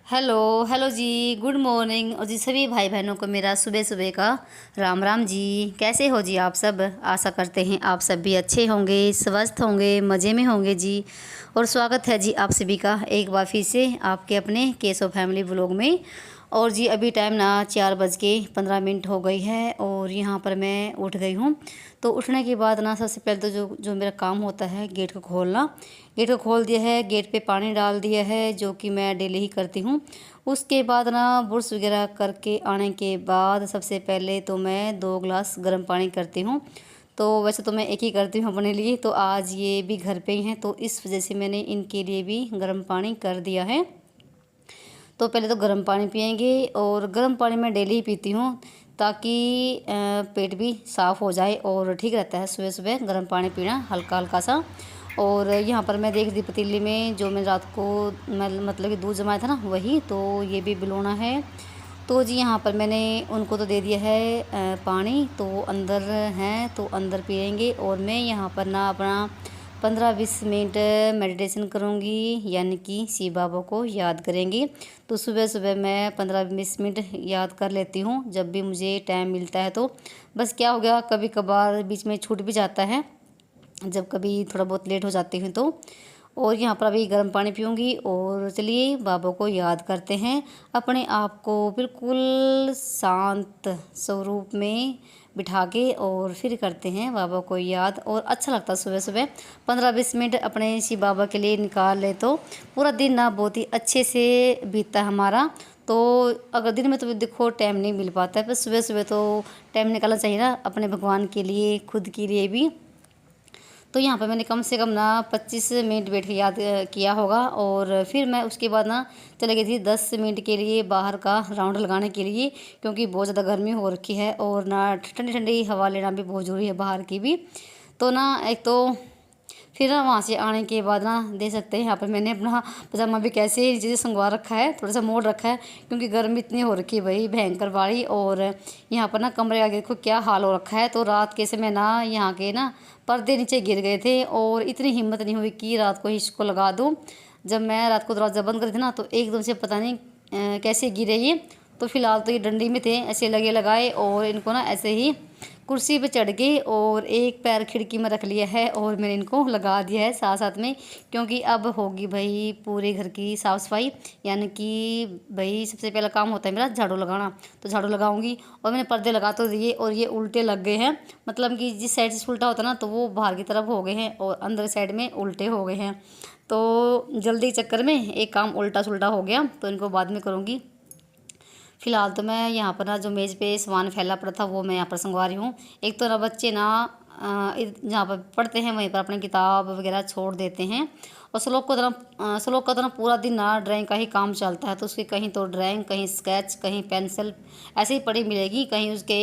Hello hello जी, good morning. और जी सभी भाई बहनों को मेरा सुबह सुबह का राम राम जी। कैसे हो जी आप सब? आशा करते हैं आप सब भी अच्छे होंगे, स्वस्थ होंगे, मज़े में होंगे जी। और स्वागत है जी आप सभी का एक बार फिर से आपके अपने केसो फैमिली व्लॉग में। और जी अभी टाइम ना 4:15 हो गई है और यहाँ पर मैं उठ गई हूँ। तो उठने के बाद ना सबसे पहले तो जो जो मेरा काम होता है गेट को खोलना। गेट को खोल दिया है, गेट पे पानी डाल दिया है, जो कि मैं डेली ही करती हूँ। उसके बाद ना ब्रश वगैरह करके आने के बाद सबसे पहले तो मैं 2 गिलास गर्म पानी करती हूँ। तो वैसे तो मैं एक ही करती हूँ अपने लिए, तो आज ये भी घर पे ही हैं तो इस वजह से मैंने इनके लिए भी गर्म पानी कर दिया है। तो पहले तो गर्म पानी पियेंगे और गर्म पानी मैं डेली ही पीती हूँ ताकि पेट भी साफ़ हो जाए और ठीक रहता है सुबह सुबह गर्म पानी पीना हल्का हल्का सा। और यहाँ पर मैं देख दी पतीली में जो मैं रात को मतलब कि दूध जमाया था ना वही, तो ये भी बिलोना है। तो जी यहाँ पर मैंने उनको तो दे दिया है पानी, तो अंदर हैं तो अंदर पियेंगे और मैं यहाँ पर ना अपना 15-20 मिनट मेडिटेशन करूँगी, यानी कि शिव बाबा को याद करेंगी। तो सुबह सुबह मैं 15-20 मिनट याद कर लेती हूँ जब भी मुझे टाइम मिलता है। तो बस क्या हो गया, कभी कभार बीच में छूट भी जाता है जब कभी थोड़ा बहुत लेट हो जाती हूँ तो। और यहाँ पर अभी गर्म पानी पीऊँगी और चलिए बाबा को याद करते हैं। अपने आप को बिल्कुल शांत स्वरूप में बिठा के और फिर करते हैं बाबा को याद। और अच्छा लगता है सुबह सुबह 15-20 मिनट अपने शिव बाबा के लिए निकाल ले तो पूरा दिन ना बहुत ही अच्छे से बीतता है हमारा। तो अगर दिन में तो देखो टाइम नहीं मिल पाता है, पर सुबह सुबह तो टाइम निकालना चाहिए ना अपने भगवान के लिए, खुद के लिए भी। तो यहाँ पर मैंने कम से कम ना 25 मिनट बैठ के याद किया होगा। और फिर मैं उसके बाद ना चली गई थी 10 मिनट के लिए बाहर का राउंड लगाने के लिए, क्योंकि बहुत ज़्यादा गर्मी हो रखी है और ना ठंडी ठंडी हवा लेना भी बहुत ज़रूरी है बाहर की भी। तो ना एक तो फिर ना वहाँ से आने के बाद ना देख सकते हैं यहाँ पर मैंने अपना पजामा भी कैसे चीज़ें संगवा रखा है, थोड़ा सा मोड़ रखा है क्योंकि गर्मी इतनी हो रखी है भाई भयंकर वाली। और यहाँ पर ना कमरे आगे देखो क्या हाल हो रखा है। तो रात के समय ना यहाँ के ना पर्दे नीचे गिर गए थे और इतनी हिम्मत नहीं हुई कि रात को इसको लगा दूँ। जब मैं रात को दरवाज़ा बंद करी थी ना तो एकदम से पता नहीं कैसे गिरे ये। तो फिलहाल तो ये डंडी में थे, ऐसे लगे लगाए और इनको ना ऐसे ही कुर्सी पे चढ़ गई और एक पैर खिड़की में रख लिया है और मैंने इनको लगा दिया है साथ साथ में, क्योंकि अब होगी भाई पूरे घर की साफ़ सफाई। यानी कि भाई सबसे पहला काम होता है मेरा झाड़ू लगाना, तो झाड़ू लगाऊंगी। और मैंने पर्दे लगा तो दिए और ये उल्टे लग गए हैं, मतलब कि जिस साइड से उल्टा होता है ना तो वो बाहर की तरफ हो गए हैं और अंदर साइड में उल्टे हो गए हैं। तो जल्दी चक्कर में एक काम उल्टा सुल्टा हो गया, तो इनको बाद में करूँगी। फ़िलहाल तो मैं यहाँ पर ना जो मेज़ पे सामान फैला पड़ा था वो मैं यहाँ पर संगवा रही हूँ। एक तो ना बच्चे ना जहाँ पर पढ़ते हैं वहीं पर अपनी किताब वगैरह छोड़ देते हैं। और श्लोक का तो ना पूरा दिन ना ड्राइंग का ही काम चलता है, तो उसकी कहीं तो ड्राइंग, कहीं स्केच, कहीं पेंसिल ऐसे ही पड़ी मिलेगी, कहीं उसके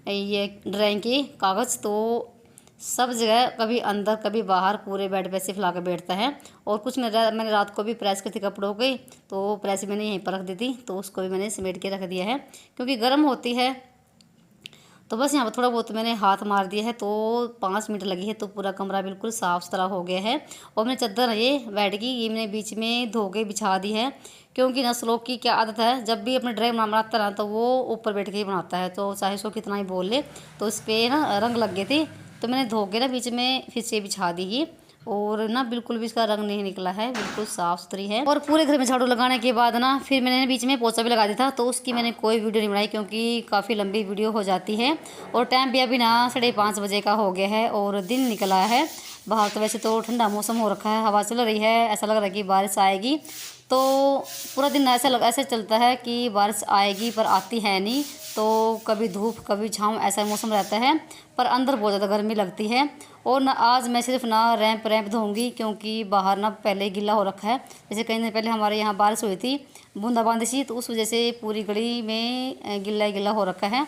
ये ड्राइंग के कागज़। तो सब जगह कभी अंदर कभी बाहर पूरे बेड पे से फैला कर बैठता है। और कुछ मैंने रात को भी प्रेस की थी कपड़ों के, तो प्रेस मैंने यहीं पर रख दी थी, तो उसको भी मैंने समेट के रख दिया है क्योंकि गर्म होती है। तो बस यहाँ पर थोड़ा बहुत मैंने हाथ मार दिया है तो 5 मिनट लगी है, तो पूरा कमरा बिल्कुल साफ़ सुथरा हो गया है। और मैंने चादर ये बेड की ये मैंने बीच में धो के बिछा दी है, क्योंकि ना श्लोक की क्या आदत है, जब भी अपने ड्राइंग बनाता ना तो वो ऊपर बैठ के ही बनाता है, तो चाहे सो कितना ही बोल ले। तो इस पर ना रंग लग गए थे, तो मैंने धो के ना बीच में फिर से बिछा दी ही। और ना बिल्कुल भी इसका रंग नहीं निकला है, बिल्कुल साफ़ सुथरी है। और पूरे घर में झाड़ू लगाने के बाद ना फिर मैंने बीच में पोछा भी लगा दिया था, तो उसकी मैंने कोई वीडियो नहीं बनाई क्योंकि काफ़ी लंबी वीडियो हो जाती है। और टाइम भी अभी ना 5:30 बजे का हो गया है और दिन निकला है बाहर। तो वैसे तो ठंडा मौसम हो रखा है, हवा चल रही है, ऐसा लग रहा है कि बारिश आएगी। तो पूरा दिन ऐसे चलता है कि बारिश आएगी पर आती है नहीं, तो कभी धूप कभी छाँव ऐसा मौसम रहता है, पर अंदर बहुत ज़्यादा गर्मी लगती है। और ना आज मैं सिर्फ ना रैंप धोऊंगी क्योंकि बाहर ना पहले ही गिल्ला हो रखा है। जैसे कई दिन पहले हमारे यहाँ बारिश हुई थी बूंदाबांदी सी, तो उस वजह से पूरी गली में गिल्ला ही गिल्ला हो रखा है।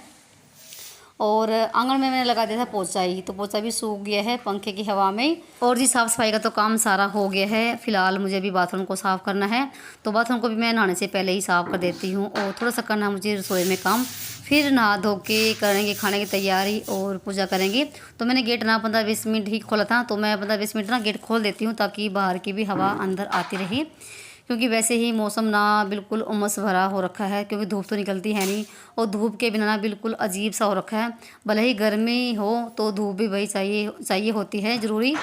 और आंगन में मैंने लगा दिया था पोछा ही, तो पोछा भी सूख गया है पंखे की हवा में। और जी साफ़ सफाई का तो काम सारा हो गया है। फिलहाल मुझे भी बाथरूम को साफ़ करना है, तो बाथरूम को भी मैं नहाने से पहले ही साफ़ कर देती हूँ। और थोड़ा सा करना मुझे रसोई में काम, फिर नहा धो के करेंगे खाने की तैयारी और पूजा करेंगे। तो मैंने गेट ना 15-20 मिनट ही खोला था, तो मैं 15-20 मिनट ना गेट खोल देती हूँ ताकि बाहर की भी हवा अंदर आती रहे, क्योंकि वैसे ही मौसम ना बिल्कुल उमस भरा हो रखा है, क्योंकि धूप तो निकलती है नहीं, और धूप के बिना ना बिल्कुल अजीब सा हो रखा है। भले ही गर्मी हो तो धूप भी वही चाहिए चाहिए होती है ज़रूरी।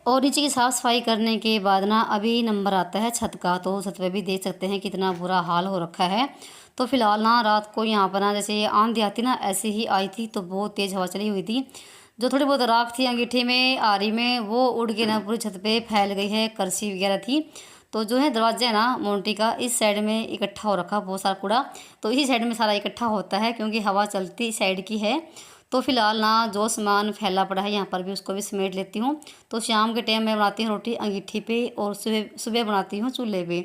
और नीचे की साफ़ सफाई करने के बाद ना अभी नंबर आता है छत का। तो छत पे भी देख सकते हैं कितना बुरा हाल हो रखा है। तो फिलहाल ना रात को यहाँ पर ना जैसे आंधी आती ना, ऐसे ही आई थी, तो बहुत तेज़ हवा चली हुई थी। जो थोड़ी बहुत राख थी अंगीठी में, आरी में, वो उड़ के ना पूरी छत पे फैल गई है। करसी वगैरह थी, तो जो है दरवाजा है ना मोन्टी का, इस साइड में इकट्ठा हो रखा बहुत सारा कूड़ा। तो इसी साइड में सारा इकट्ठा होता है, क्योंकि हवा चलती इस साइड की है। तो फिलहाल ना जो सामान फैला पड़ा है यहाँ पर भी उसको भी समेट लेती हूँ। तो शाम के टाइम मैं बनाती हूँ रोटी अंगीठी पे, और सुबह सुबह बनाती हूँ चूल्हे पे।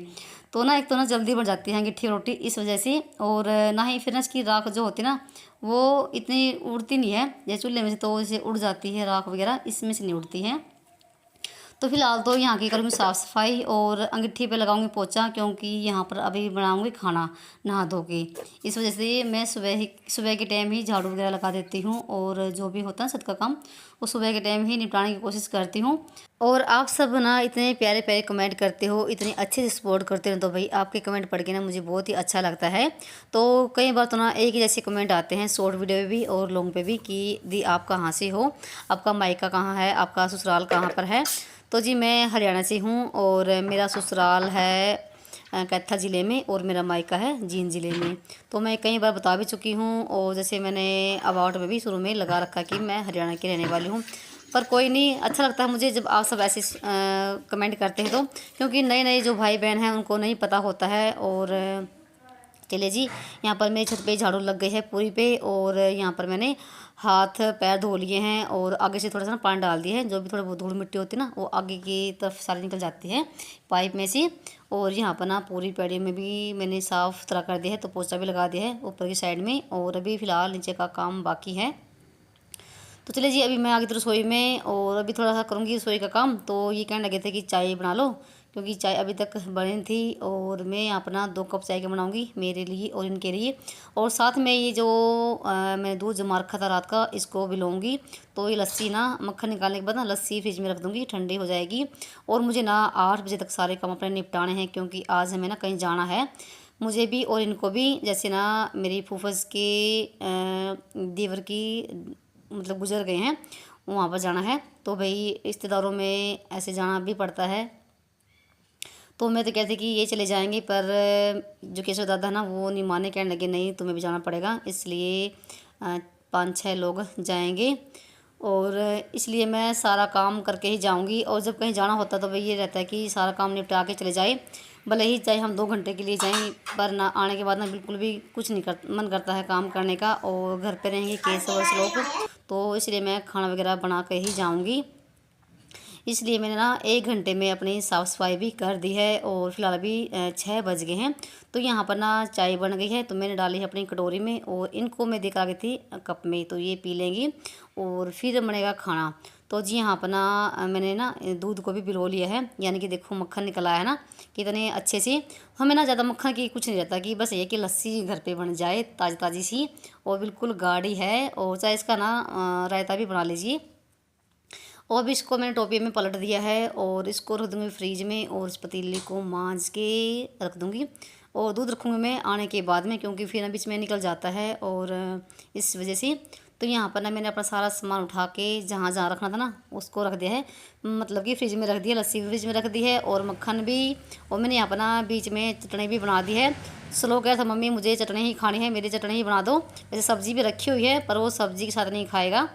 तो ना एक तो ना जल्दी बन जाती है अंगीठी रोटी इस वजह से, और ना ही फिर ना इसकी राख जो होती है ना वो इतनी उड़ती नहीं है। जैसे चूल्हे में से तो इसे उड़ जाती है राख वगैरह, इसमें से नहीं उड़ती है। तो फिलहाल तो यहाँ की करूँगी साफ़ सफाई, और अंगीठी पे लगाऊंगी पोछा, क्योंकि यहाँ पर अभी बनाऊंगी खाना नहा धो के। इस वजह से मैं सुबह के टाइम ही झाड़ू वगैरह लगा देती हूँ, और जो भी होता है छत का काम वो सुबह के टाइम ही निपटाने की कोशिश करती हूँ। और आप सब ना इतने प्यारे प्यारे कमेंट करते हो, इतनी अच्छे से सपोर्ट करते हो, तो भाई आपके कमेंट पढ़ के ना मुझे बहुत ही अच्छा लगता है। तो कई बार तो ना एक ही जैसे कमेंट आते हैं शॉर्ट वीडियो में भी और लॉन्ग पे भी, कि दी आप कहाँ से हो, आपका मायका कहाँ है, आपका ससुराल कहाँ पर है। तो जी मैं हरियाणा से हूँ, और मेरा ससुराल है कैथल ज़िले में, और मेरा मायका है जींद ज़िले में। तो मैं कई बार बता भी चुकी हूँ, और जैसे मैंने अबाउट में भी शुरू में लगा रखा कि मैं हरियाणा की रहने वाली हूँ। पर कोई नहीं, अच्छा लगता है मुझे जब आप सब ऐसे कमेंट करते हैं, तो क्योंकि नए नए जो भाई बहन हैं उनको नहीं पता होता है। और चलिए जी, यहाँ पर मेरी छत पे झाड़ू लग गई है पूरी पे, और यहाँ पर मैंने हाथ पैर धो लिए हैं, और आगे से थोड़ा सा ना पानी डाल दिया है। जो भी थोड़ा बहुत धूल मिट्टी होती है ना वो आगे की तरफ सारी निकल जाती है पाइप में से। और यहाँ पर ना पूरी पैड़ी में भी मैंने साफ़ सुथरा कर दिया है, तो पोछा भी लगा दिया है ऊपर की साइड में, और अभी फ़िलहाल नीचे का काम बाकी है। तो चलिए जी, अभी मैं आ गई थी रसोई में, और अभी थोड़ा सा करूँगी रसोई का काम। तो ये कहने लगे थे कि चाय बना लो, क्योंकि चाय अभी तक बनी थी, और मैं यहाँ पर ना 2 कप चाय के बनाऊँगी मेरे लिए और इनके लिए। और साथ में ये जो मैं दूध जमा रखा था रात का, इसको भी लूँगी। तो ये लस्सी ना मक्खन निकालने के बाद ना लस्सी फ्रिज में रख दूँगी, ठंडी हो जाएगी। और मुझे ना 8 बजे तक सारे काम अपने निपटाने हैं, क्योंकि आज हमें ना कहीं जाना है, मुझे भी और इनको भी। जैसे ना मेरी फूफस के देवर की मतलब गुजर गए हैं, वहाँ पर जाना है। तो भाई रिश्तेदारों में ऐसे जाना भी पड़ता है। तो मैं तो कहती कि ये चले जाएंगे, पर जो केशव दादा ना वो नहीं माने, कहने लगे नहीं तुम्हें भी जाना पड़ेगा। इसलिए 5-6 लोग जाएंगे, और इसलिए मैं सारा काम करके ही जाऊंगी। और जब कहीं जाना होता तो भाई ये रहता है कि सारा काम निपटा के चले जाए, भले ही चाहे हम 2 घंटे के लिए जाएं, पर ना आने के बाद ना बिल्कुल भी कुछ नहीं मन करता है काम करने का। और घर पे रहेंगे केशव लोग, तो इसलिए मैं खाना वगैरह बना के ही जाऊंगी। इसलिए मैंने ना 1 घंटे में अपनी साफ़ सफाई भी कर दी है। और फिलहाल अभी 6 बज गए हैं। तो यहाँ पर ना चाय बन गई है, तो मैंने डाली है अपनी कटोरी में, और इनको मैं देकर आ गई थी कप में, तो ये पी लेंगी और फिर बनेगा खाना। तो जी यहाँ पर ना मैंने ना दूध को भी भिगो लिया है, यानी कि देखो मक्खन निकल आया है ना कितने अच्छे से। हमें ना ज़्यादा मक्खन की कुछ नहीं रहता, कि बस ये कि लस्सी घर पे बन जाए ताज़ी ताज़ी सी, और बिल्कुल गाढ़ी है। और चाहे इसका ना रायता भी बना लीजिए। और भी इसको मैंने टोपी में पलट दिया है, और इसको रख दूँगी फ्रीज में, और इस पतीले को मांज के रख दूँगी। और दूध रखूँगी मैं आने के बाद में, क्योंकि फिर ना बीच में निकल जाता है, और इस वजह से। तो यहाँ पर ना मैंने अपना सारा सामान उठा के जहाँ जहाँ रखना था ना उसको रख दिया है, मतलब कि फ्रिज में रख दिया, लस्सी फ्रिज में रख दी है, और मक्खन भी। और मैंने यहाँ पर ना बीच में चटनी भी बना दी है। स्लो कह रहा था मम्मी मुझे चटनी ही खानी है, मेरी चटनी ही बना दो। वैसे सब्ज़ी भी रखी हुई है, पर वो सब्ज़ी के साथ नहीं खाएगा।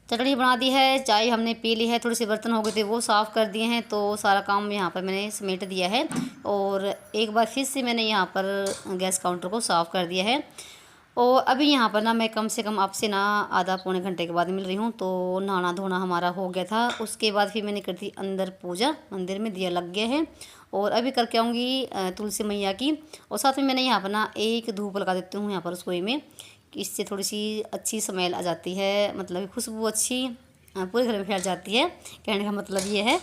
चटनी बना दी है, चाय हमने पी ली है, थोड़े से बर्तन हो गए थे वो साफ़ कर दिए हैं। तो सारा काम यहाँ पर मैंने समेट दिया है, और एक बार फिर से मैंने यहाँ पर गैस काउंटर को साफ़ कर दिया है। और अभी यहाँ पर ना मैं कम से कम आपसे ना आधा पौने घंटे के बाद मिल रही हूँ। तो नहाना धोना हमारा हो गया था, उसके बाद फिर मैंने कर दी अंदर पूजा, मंदिर में दिया लग गया है। और अभी करके आऊँगी तुलसी मैया की। और साथ में मैंने यहाँ पर ना एक धूप लगा देती हूँ यहाँ पर रसोई में, कि इससे थोड़ी सी अच्छी स्मेल आ जाती है, मतलब खुशबू अच्छी पूरे घर में फैल जाती है, कहने का मतलब ये है।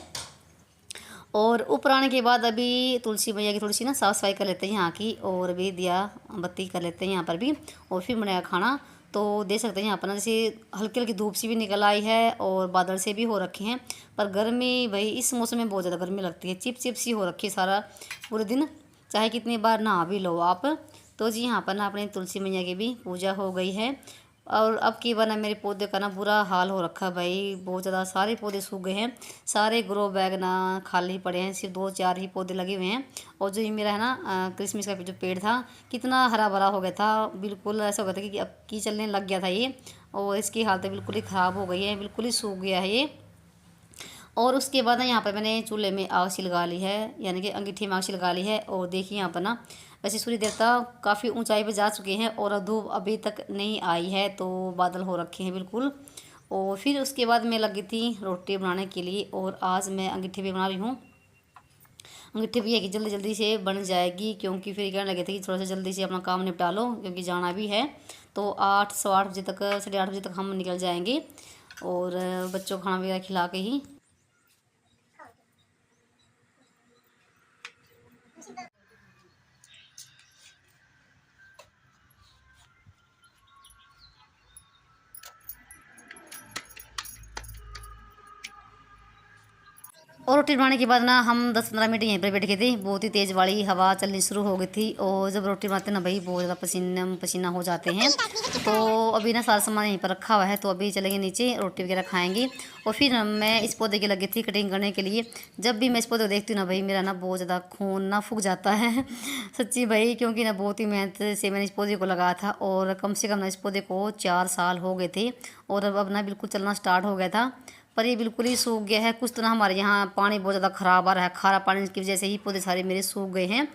और ऊपर आने के बाद अभी तुलसी मैया की थोड़ी सी ना साफ़ सफाई कर लेते हैं यहाँ की, और अभी दिया बत्ती कर लेते हैं यहाँ पर भी, और फिर बनेगा खाना। तो देख सकते हैं यहाँ पर ना जैसे हल्की हल्की धूप सी भी निकल आई है और बादल से भी हो रखे हैं। पर गर्मी भाई इस मौसम में बहुत ज़्यादा गर्मी लगती है, चिप चिप सी हो रखी है सारा पूरे दिन, चाहे कितनी बार नहा भी लो आप। तो जी यहाँ पर ना अपनी तुलसी मैया की भी पूजा हो गई है। और अब की बार ना मेरे पौधे का ना बुरा हाल हो रखा भाई, बहुत ज़्यादा सारे पौधे सूख गए हैं, सारे ग्रो बैग ना खाली पड़े हैं, सिर्फ 2-4 ही पौधे लगे हुए हैं। और जो ये मेरा है ना क्रिसमस का जो पेड़ था कितना हरा भरा हो गया था, बिल्कुल ऐसा हो गया था कि अब की चलने लग गया था ये, और इसकी हालत बिल्कुल ही ख़राब हो गई है, बिल्कुल ही सूख गया है ये। और उसके बाद ना यहाँ पर मैंने चूल्हे में आग सिलगा ली है, यानी कि अंगीठी में आग सिलगा ली है। और देखिए यहाँ पर ना वैसे सूर्य देवता काफ़ी ऊंचाई पे जा चुके हैं और धूप अभी तक नहीं आई है, तो बादल हो रखे हैं बिल्कुल। और फिर उसके बाद मैं लगी थी रोटी बनाने के लिए, और आज मैं अंगीठी भी बना रही हूँ। अंगीठी भी है कि जल्दी जल्दी से बन जाएगी, क्योंकि फिर कहने लगे थे कि थोड़ा सा जल्दी से अपना काम निपटा लो क्योंकि जाना भी है। तो 8 सवा 8 बजे तक, 8:30 बजे तक हम निकल जाएंगे, और बच्चों को खाना वगैरह खिला के ही। और रोटी बनाने के बाद ना हम 10-15 मिनट यहीं पर बैठ गए थे, बहुत ही तेज़ वाली हवा चलनी शुरू हो गई थी। और जब रोटी बनाते ना भाई बहुत ज़्यादा पसीना पसीना हो जाते हैं। तो अभी ना सारा सामान यहीं पर रखा हुआ है, तो अभी चलेंगे नीचे रोटी वगैरह खाएंगे। और फिर मैं इस पौधे की लगी थी कटिंग करने के लिए। जब भी मैं इस पौधे को देखती हूँ ना भाई मेरा ना बहुत ज़्यादा खून ना फूक जाता है सच्ची भाई, क्योंकि ना बहुत ही मेहनत से मैंने इस पौधे को लगाया था, और कम से कम ना इस पौधे को 4 साल हो गए थे, और अब ना बिल्कुल चलना स्टार्ट हो गया था। पर ये बिल्कुल ही सूख गया है। कुछ तो ना हमारे यहाँ पानी बहुत ज़्यादा ख़राब आ रहा है, खारा पानी की वजह से ही पौधे सारे मेरे सूख गए हैं।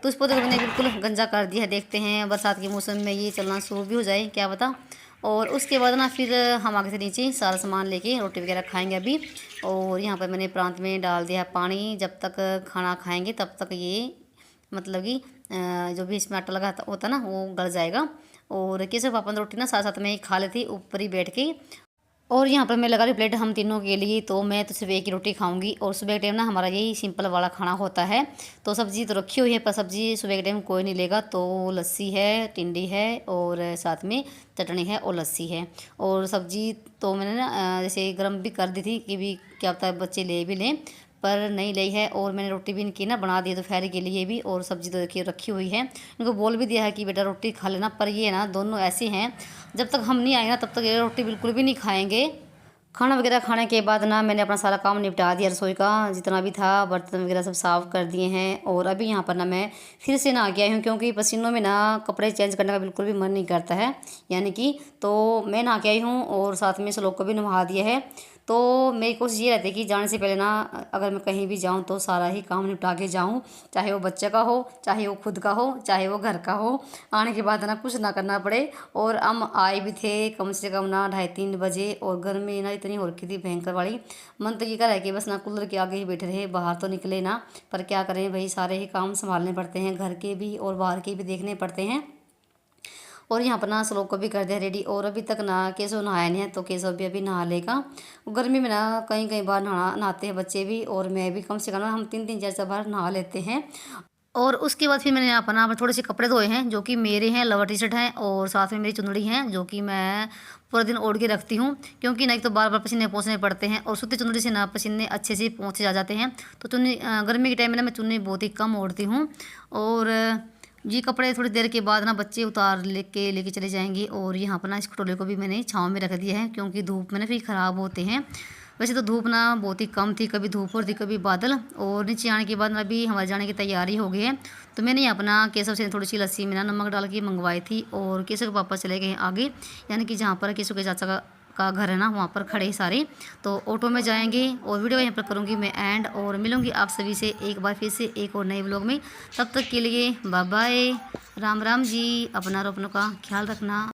तो इस पौधे को मैंने बिल्कुल गंजा कर दिया है। देखते हैं बरसात के मौसम में ये चलना शुरू भी हो जाए, क्या पता। और उसके बाद ना फिर हम आगे से नीचे सारा सामान लेके रोटी वगैरह खाएंगे अभी। और यहाँ पर मैंने प्रांत में डाल दिया है पानी, जब तक खाना खाएँगे तब तक ये मतलब कि जो भी इसमें आटा लगा होता ना वो गल जाएगा। और कैसे पापा रोटी ना साथ साथ में ही खा लेती ऊपर ही बैठ के। और यहाँ पर मैं लगा रही प्लेट हम तीनों के लिए, तो मैं तो सिर्फ एक ही रोटी खाऊंगी। और सुबह के टाइम ना हमारा यही सिंपल वाला खाना होता है। तो सब्ज़ी तो रखी हुई है, पर सब्ज़ी सुबह के टाइम कोई नहीं लेगा, तो लस्सी है, टिंडी है, और साथ में चटनी है और लस्सी है। और सब्ज़ी तो मैंने ना जैसे गर्म भी कर दी थी कि भी क्या पता बच्चे ले भी लें, पर नहीं ली है। और मैंने रोटी भी इनकी ना बना दी दोपहर के लिए भी, और सब्ज़ी तो देखिए रखी हुई है। इनको बोल भी दिया है कि बेटा रोटी खा लेना, पर ये ना दोनों ऐसे हैं जब तक हम नहीं आएंगे ना तब तक ये रोटी बिल्कुल भी नहीं खाएंगे। खाना वगैरह खाने के बाद ना मैंने अपना सारा काम निपटा दिया, रसोई का जितना भी था, बर्तन वगैरह सब साफ़ कर दिए हैं। और अभी यहाँ पर ना मैं फिर से नहा के आई हूँ, क्योंकि पसीनों में ना कपड़े चेंज करने का बिल्कुल भी मन नहीं करता है, यानी कि तो मैं नहा के आई हूँ और साथ में श्लोक को भी नहा दिया है। तो मेरी कोशिश ये रहती है कि जाने से पहले ना अगर मैं कहीं भी जाऊँ तो सारा ही काम निपटा के जाऊँ, चाहे वो बच्चे का हो, चाहे वो खुद का हो, चाहे वो घर का हो। आने के बाद ना कुछ ना करना पड़े। और हम आए भी थे कम से कम ना 2:30-3 बजे, और गर्मी ना इतनी हो रखी थी भयंकर वाली। मन तो ये कर है कि बस ना कूलर के आगे ही बैठे रहे, बाहर तो निकले ना। पर क्या करें भाई, सारे ही काम संभालने पड़ते हैं, घर के भी और बाहर के भी देखने पड़ते हैं। और यहाँ पर ना श्लोक को भी कर दिया रेडी, और अभी तक ना केशव नहाया नहीं है, तो केशव भी अभी नहा लेगा। गर्मी में ना कई कई बार नहाते हैं बच्चे भी, और मैं भी कम से कम ना हम 3-3 4 बार नहा लेते हैं। और उसके बाद फिर मैंने यहाँ पर ना थोड़े से कपड़े धोए हैं जो कि मेरे हैं, लोअर टी शर्ट हैं, और साथ में मेरी चुंदड़ी हैं जो कि मैं पूरा दिन ओढ़ के रखती हूँ, क्योंकि ना एक तो बार बार पसीने पोंछने पड़ते हैं, और सूती चुंदड़ी से ना पसीने अच्छे से पोंछे जा जाते हैं। तो चुन्नी गर्मी के टाइम में ना मैं चुन्नी बहुत ही कम ओढ़ती हूँ। और ये कपड़े थोड़ी देर के बाद ना बच्चे उतार लेके चले जाएंगे। और यहाँ पर ना इस कटोरे को भी मैंने छाँव में रख दिया है, क्योंकि धूप में ना फिर ख़राब होते हैं। वैसे तो धूप ना बहुत ही कम थी, कभी धूप और थी कभी बादल। और नीचे आने के बाद अभी हमारे जाने की तैयारी हो गई है। तो मैंने यहाँ अपना केशव से थोड़ी सी लस्सी में ना नमक डाल के मंगवाई थी, और केशव के पापा चले गए आगे, यानी कि जहाँ पर केशव के चाचा का घर है ना वहाँ पर खड़े सारे। तो ऑटो में जाएंगे, और वीडियो यहाँ पर करूँगी मैं एंड, और मिलूँगी आप सभी से एक बार फिर से एक और नए व्लॉग में। तब तक के लिए बाय बाय, राम राम जी, अपना और अपनों का ख्याल रखना।